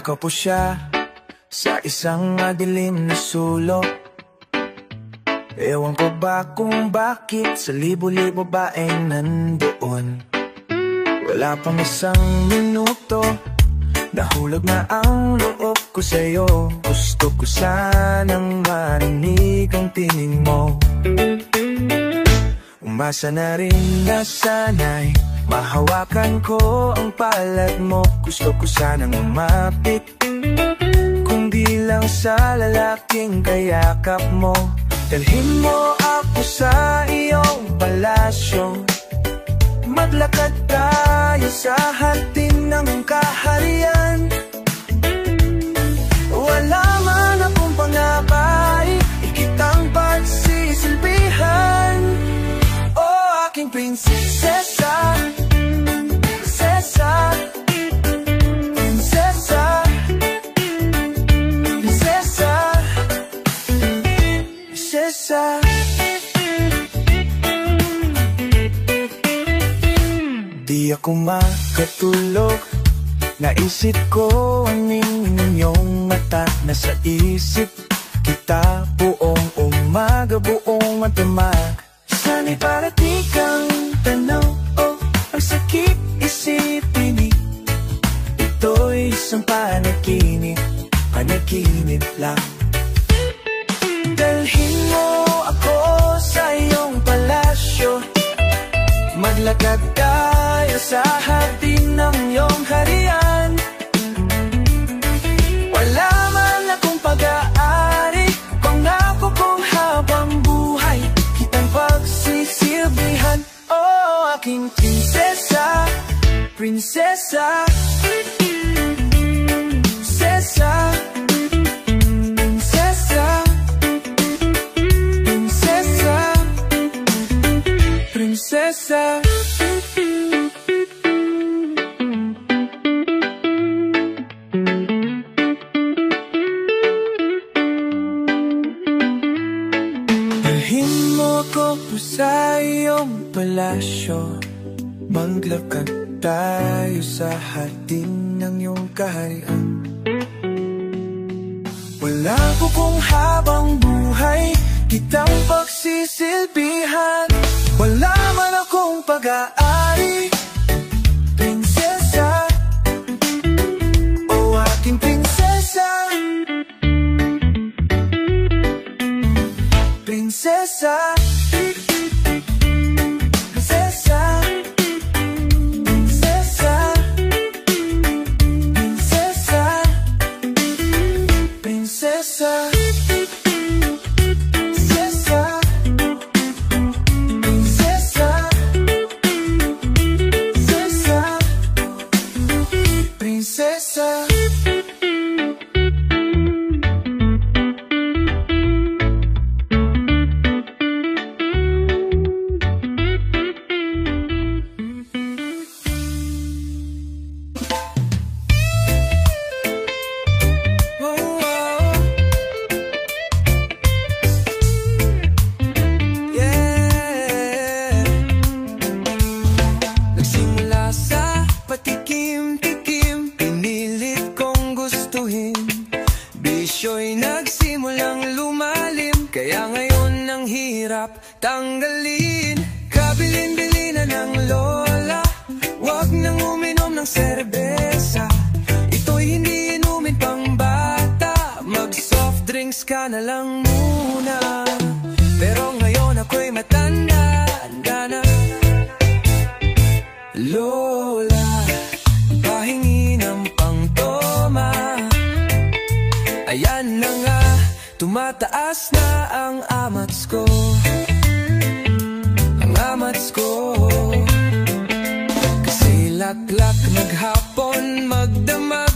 Nakaupo siya sa isang madilim na sulok. Ewan ko ba kung bakit sa libo-libo ba ay nandoon. Wala pang isang minuto, nahulog na ang loob ko sa'yo. Gusto ko sanang marinig ang tinig mo. Umasa na rin na sana'y mahawakan ko ang palad mo. Gusto ko sanang umapit, kung di lang sa lalaking kayakap mo. Dalhin mo ako sa iyong palasyo, maglakad tayo sa hardin ng kaharian. Wala man akong pangabay, ikitang pagsisilbihan. Oh, aking prinsesa, prinsesa, prinsesa, prinsesa, prinsesa. Di ako makatulog, naisip ko ang inyong mata. Nasa isip kita buong umaga, buong magdamag. Sana'y parating kang tanaw, oh, ang sakit isipin. Ito'y isang panaginip, panaginip lang. Dalhin mo ako sa iyong palasyo, maglakad tayo sa hardin ng iyong harian. Wala man akong pag-aari, pangako kong habang buhay kitang pagsisilbihan. Oh, aking prinsesa, prinsesa, prinsesa, prinsesa, prinsesa, prinsesa. Dalhin mo ako sa iyong palasyo, maglakad tayo sa hardin ng iyong kaharian. Wala ko kung habang buhay kitang pagsisilbihan. Wala man akong pag-aari, prinsesa, oh aking prinsesa, prinsesa, prinsesa, prinsesa, prinsesa, prinsesa. Bisyo'y nagsimulang lumalim, kaya ngayon ang hirap tanggalin. Kabilin-bilin na ng lola, wag nang uminom ng serbesa. Ito'y hindi inumin pang bata, mag-soft drinks ka na lang muna. Pero ngayon ako'y matanda na. Lola, pahingi ng pangtoma. Ayan na nga, tumataas na ang amats ko, ang amats ko. Kasi laklak maghapon magdamag,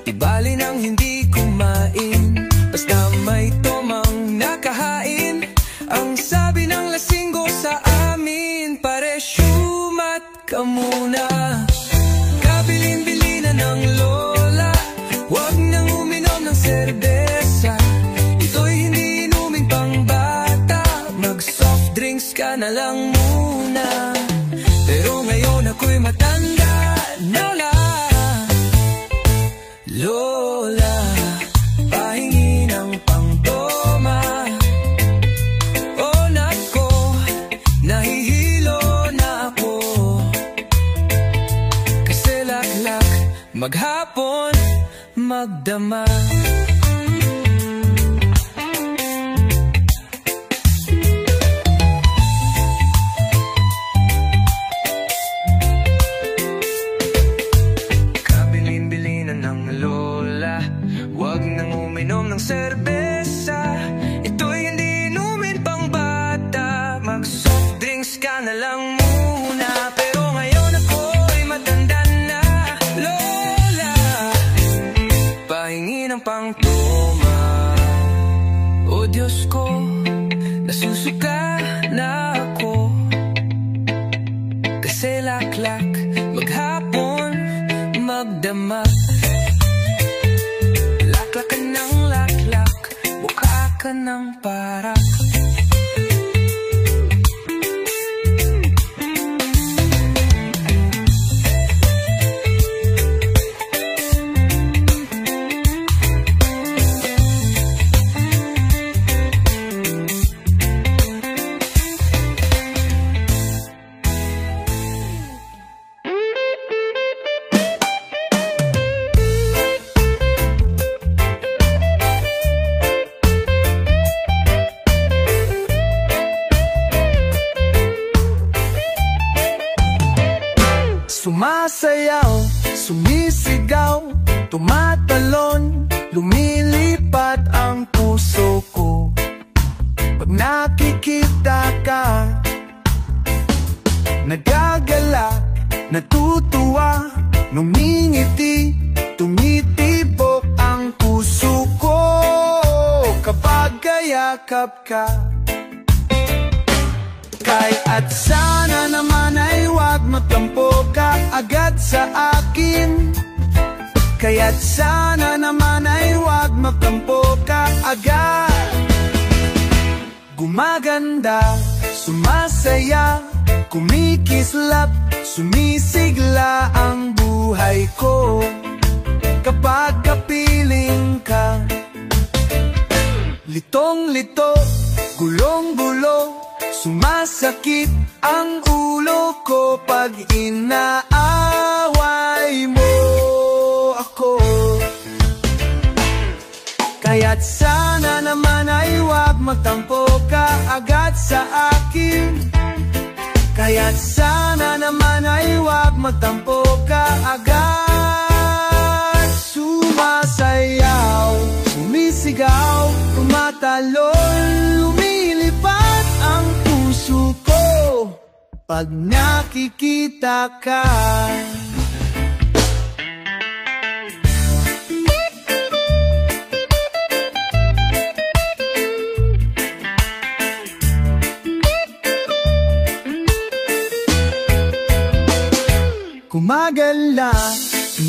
ibali nang hindi kumain. Basta may tomang nakahain, ang sabi ng lasinggo sa amin, pare syumat ka muna. Kabilin-bilin na ng lola, wag nang uminom ng serbesa. Ito'y hindi inuming pang bata, mag-soft drinks ka na lang muna. Pero ngayon ako'y matanda na. Lola, magdama. Kabilin-bilinan ng lola, wag nang uminom ng serbesa. Ito'y hindi inumin pang bata, mag-soft drinks ka na lang muna. Pero ngayon ako'y matanda na, lola, pahingi ng pangtoma. O Diyos ko, nasusuka na ako, kasi laklak maghapon magdama. Laklak ka ng laklak, mukha ka ng parak. Sumasayaw, sumisigaw, tumatalon, lumilipat ang puso ko. Pag nakikita ka, nagagala, natutuwa, ngumingiti, tumitibok ang puso ko. Kapag kayakap ka, kaya't sana naman ay wag magtampo ka agad sa akin. Kaya't sana naman ay wag magtampo ka agad. Gumaganda, sumasaya, kumikislap, sumisigla ang buhay ko. Kapag kapiling ka, litong-lito, gulong-gulo, sumasakit ang ulo ko pag inaaway mo ako. Kaya't sana naman ay wag magtampo ka agad sa akin. Kaya't sana naman ay wag magtampo ka agad. Sumasayaw, sumisigaw, tumatalon, lumilipat ang puso ko pag nakikita ka. Kumagala,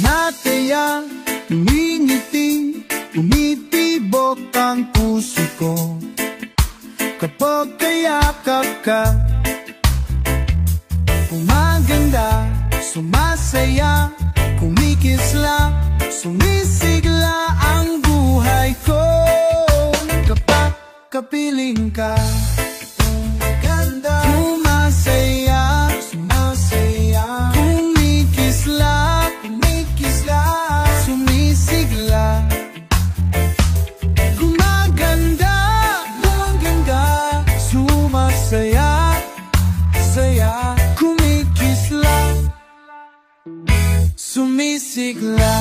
nataya, lumingiti, umitibok ang puso ko. Kapag kayakap ka, kumaganda, sumasaya, kumikisla, sumisigla ang buhay ko. Kapag kapiling ka, ganda, sumasaya, sumasaya, kumikisla, kumikisla, sumisigla. Gumaganda, gumaganda, sumasaya, saya, kumikisla, sumisigla.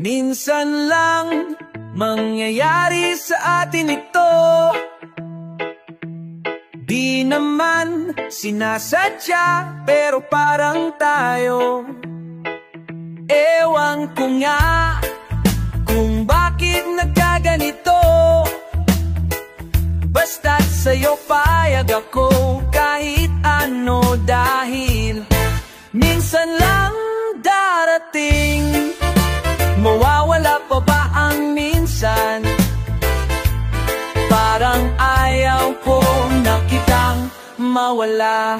Minsan lang mangyayari sa atin ito, di naman sinasadya, pero parang tayo Ewan ko nga kung bakit nagkaganito, basta't sa'yo payag ako kahit ano, dahil minsan lang darating. Mawawala pa ba ang minsan? Parang ayaw ko na kitang mawala.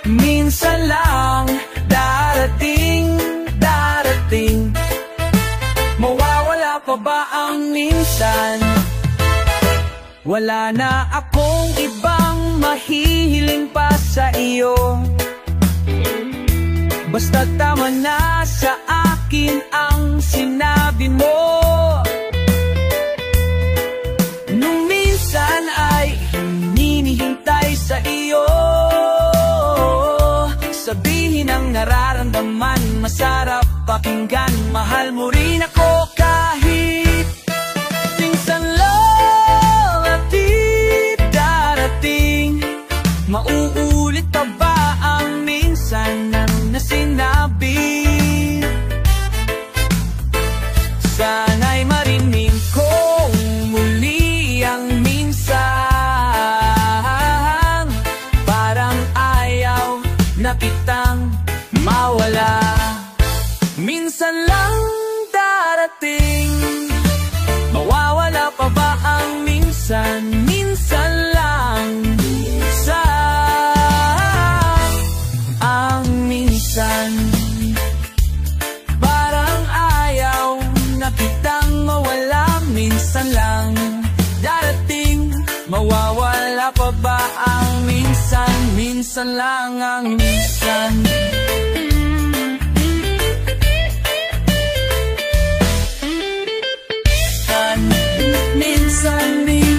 Minsan lang darating, darating. Mawawala pa ba ang minsan? Wala na akong ibang mahihiling pa sa iyo, basta tama na sa akin ang sinabi mo. Nung minsan ay hinihintay sa iyo, sabihin ang nararamdaman, masarap pakinggan. Mahal mo rin ako kahit minsan lang at di darating. Mauulit pa ba ang minsan na sinabi? Sana'y marinig ko muli ang minsan. Parang ayaw na kitang mawala. Minsan lang darating, mawawala pa ba ang minsan? Minsan lang, minsan ang minsan. Parang ayaw na kitang mawala. Minsan lang darating, mawawala pa ba ang minsan? Minsan lang ang minsan. Minsan din.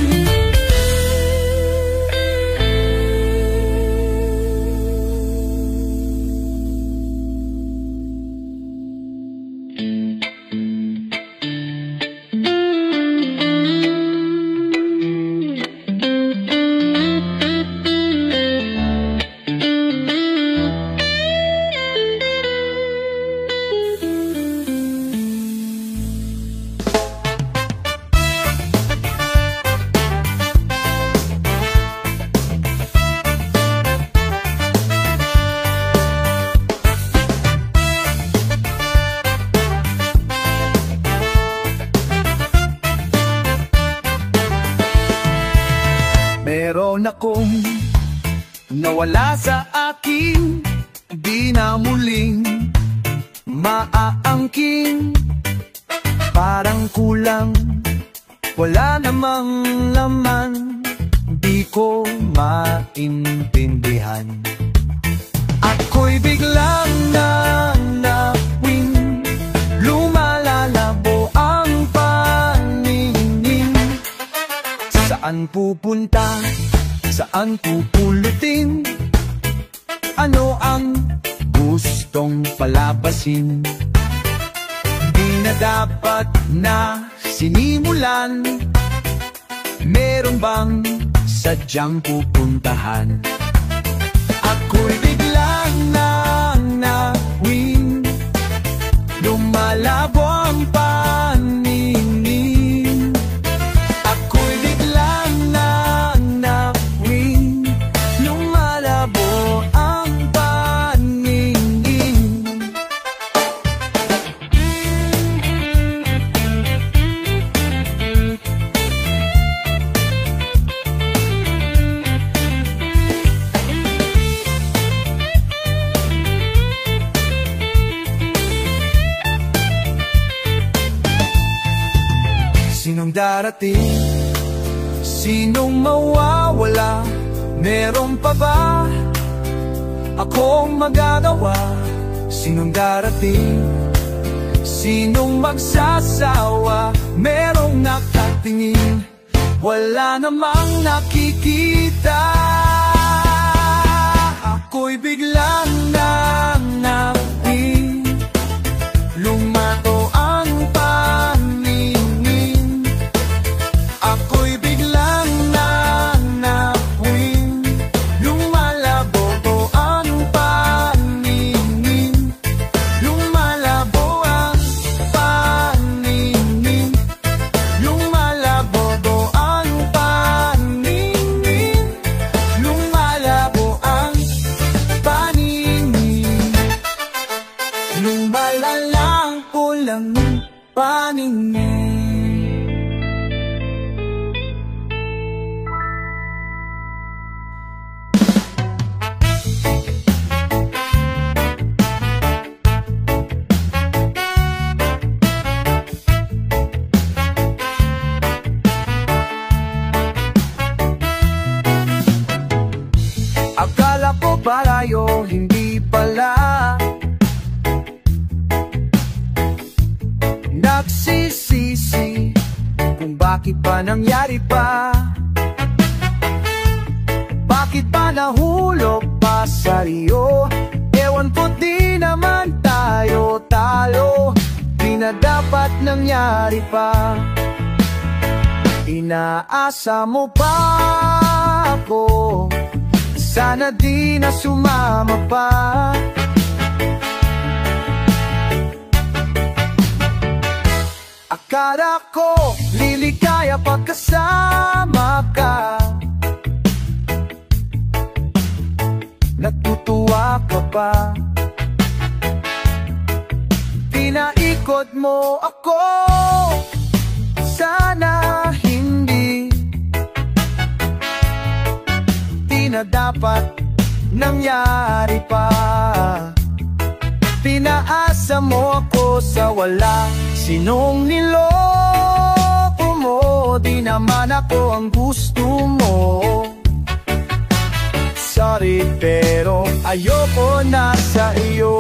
Meron akong nawala sa akin, di na muling maaangkin. Parang kulang, wala namang laman, di ko maintindihan. Ako'y biglang nanawin, lumalalabo ang paningin. Saan pupunta? Saan pupulutin? Ano ang gustong palabasin? Di na dapat na sinimulan. Meron bang sadyang pupuntahan? Ako'y biglang nanawin, lumalabo ang paningin. Ako'y biglang nanawin, lumalabo ang paningin. Sinong darating? Sinong mawawala? Meron pa ba akong magagawa? Sinong darating? Sinong magsasawa? Merong nakatingin, wala namang nakikita. Ako'y biglang nanawin, lumato ang paningin. Ako'y biglang nanawin, lumalabo ang paningin. langit paningin. Akala ko palayo, hindi pala. Nagsisisi kung bakit pa nangyari pa. Bakit pa nahulog pa sa'yo? Ewan ko, di naman tayo talo. Di na dapat nangyari pa. Inaasa mo pa ako, sana di na sumama pa. Akala ko liligaya pagkasama ka. Natutuwa ka pa. Pinaikot mo ako, sana hindi. Na dapat nangyari pa. Pinaasa mo ako sa wala. Sinong niloko mo? Di naman ako ang gusto mo. Sorry pero ayoko na sa iyo.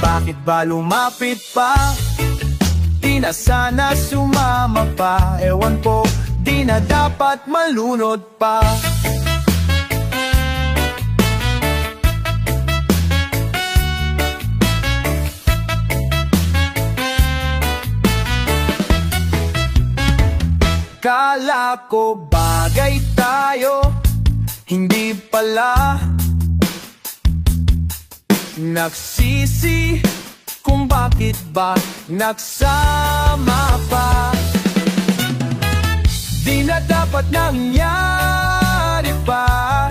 Bakit ba lumapit pa? Di na sana sumama pa. Ewan ko, di na dapat malunod pa. Kala ko bagay tayo, hindi pala. Nagsisi kung bakit ba nagsama pa. Di na dapat nangyari pa.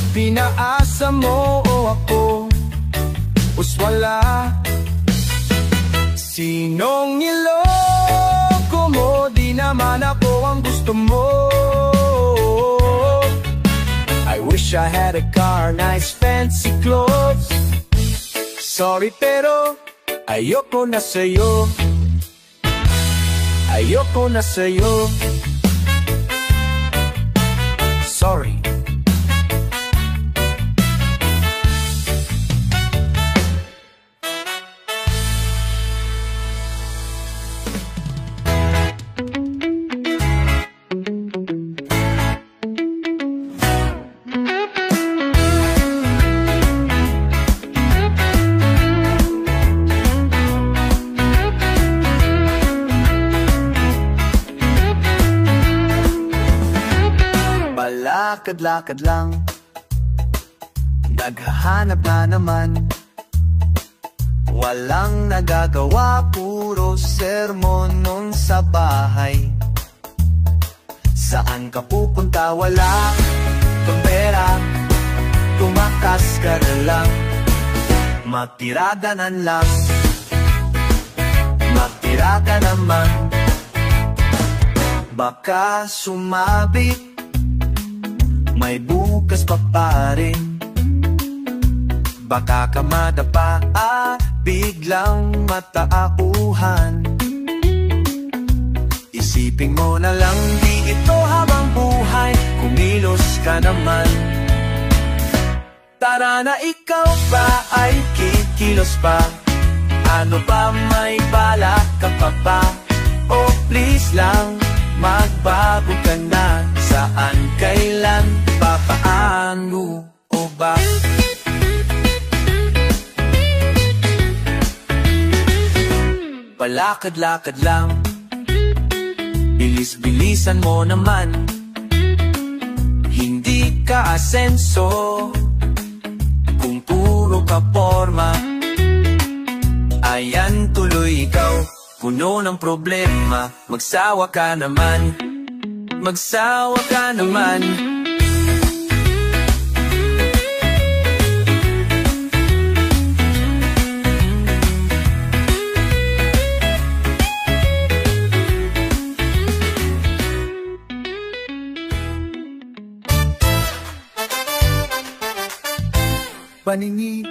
Pinaasa mo ako, uswala. Sinong niloko mo? Di naman ako ang gusto mo. I wish I had a car, nice fancy clothes. Sorry pero ayoko na sa'yo. Ayoko na sa'yo. Sorry. Lakad-lakad lang, naghahanap na naman. Walang nagagawa, puro sermon nun sa bahay. Saan ka pupunta? Wala kang pera, tumakas ka na lang. Magtiradanan lang, magtira ka naman. Baka sumabit, may bukas pa pa rin. Baka ka madapa at biglang matauhan. Isipin mo na lang, di ito habang buhay, kumilos ka naman. Tara na, ikaw ba ay kikilos pa? Ano ba, may balak ka pa ba? Oh please lang, magbago ka na. Saan, kailan, papaano o ba? Palakad-lakad lang, bilis-bilisan mo naman. Hindi ka asenso kung puro ka porma. Ayan tuloy ikaw, puno ng problema. Magsawa ka naman, magsawa ka naman. paningin.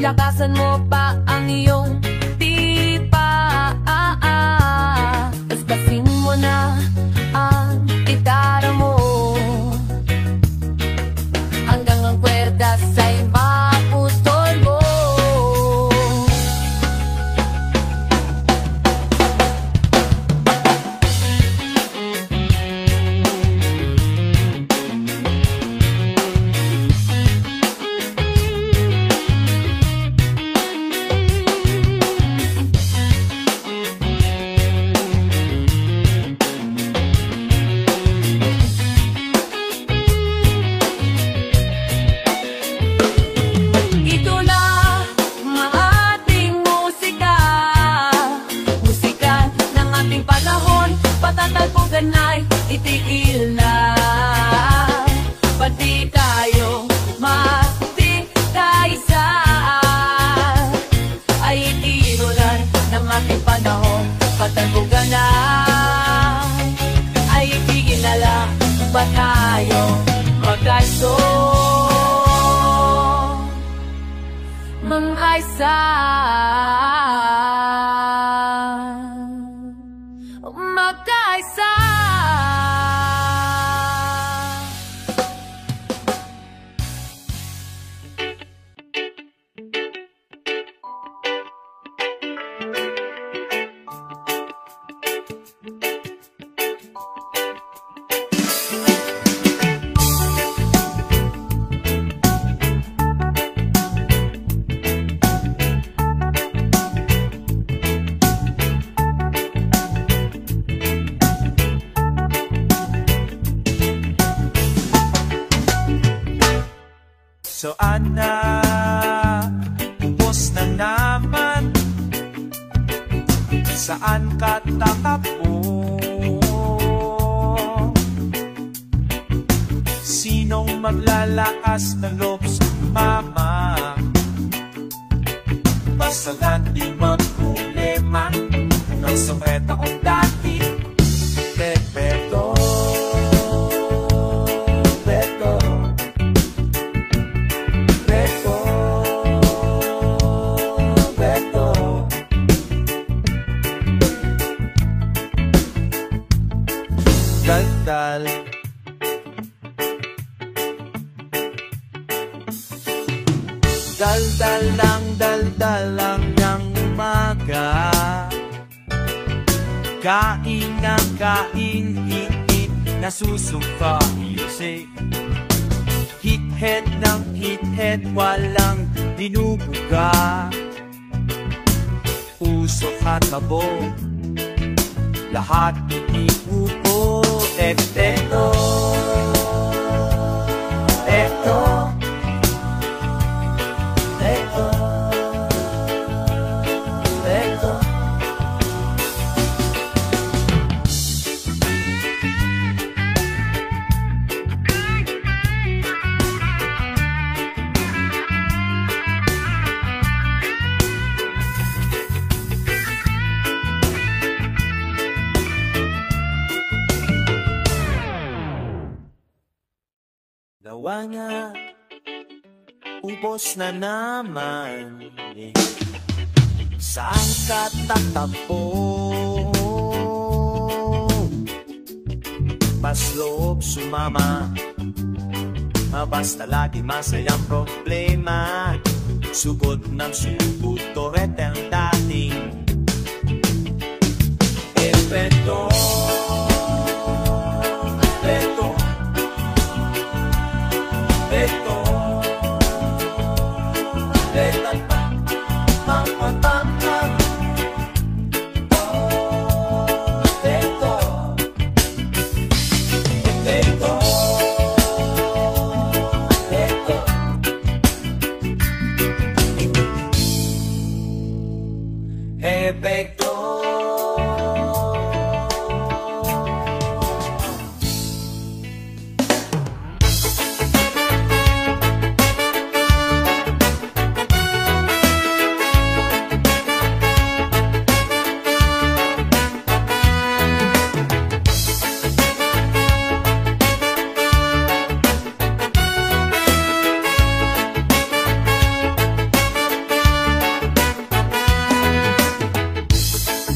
Lakasan mo pa ang iyong tipa, Paspasin mo na ang gitara mo hanggang ang kwerdas ay maputol mo. Itigil na, pati tayo magtikaisa, ay itinulan ng ating panahon. Patagugan na, ay itigil na lang, ba tayo magkaiso, magkaisa, magkaisa. So anak, ubos na naman. Saan ka takbo? Sinong maglalakas na loob sa mama? Basagan di magkulema ng sombreta kong dati. Pepeto, peto, peto, peto. Daldal, daldal lang ng umaga. Kain ng kain, init nasusumpa music. Hithead ng hithead, walang dinuguga. Usok at kabog, lahat iniupo. Epekto, epekto, epekto, epekto. Nawa nga, ubos na naman eh. Saan ka tatakbo? Mas loob sumama, basta lagi masayang problema. Sugod ng sugod, toret ang dating epekto. Epekto.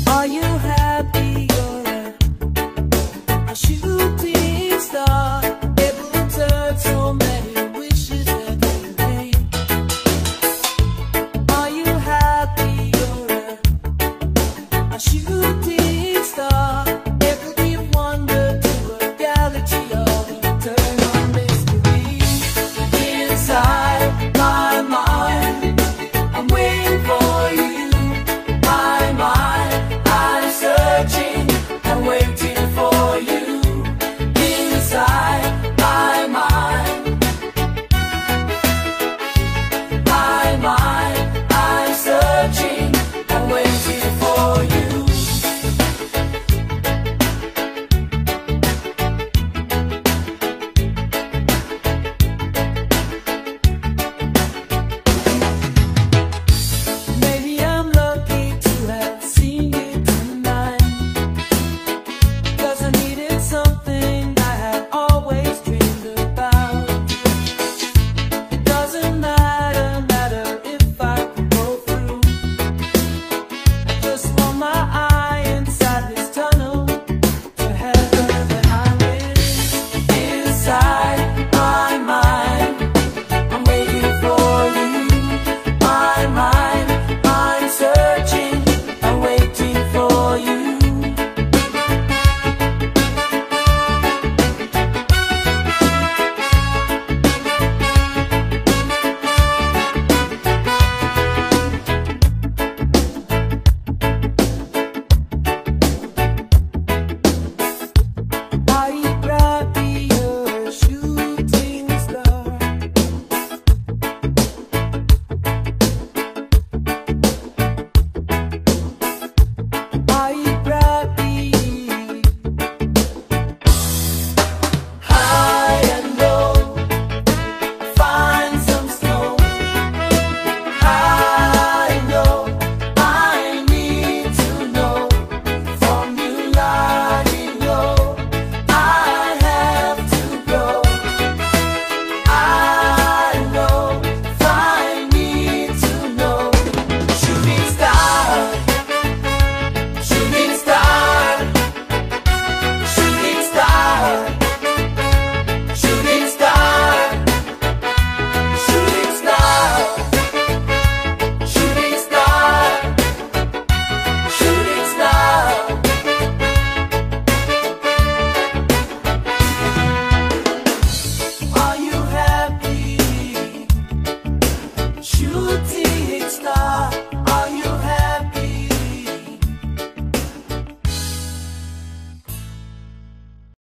Are you happy or are you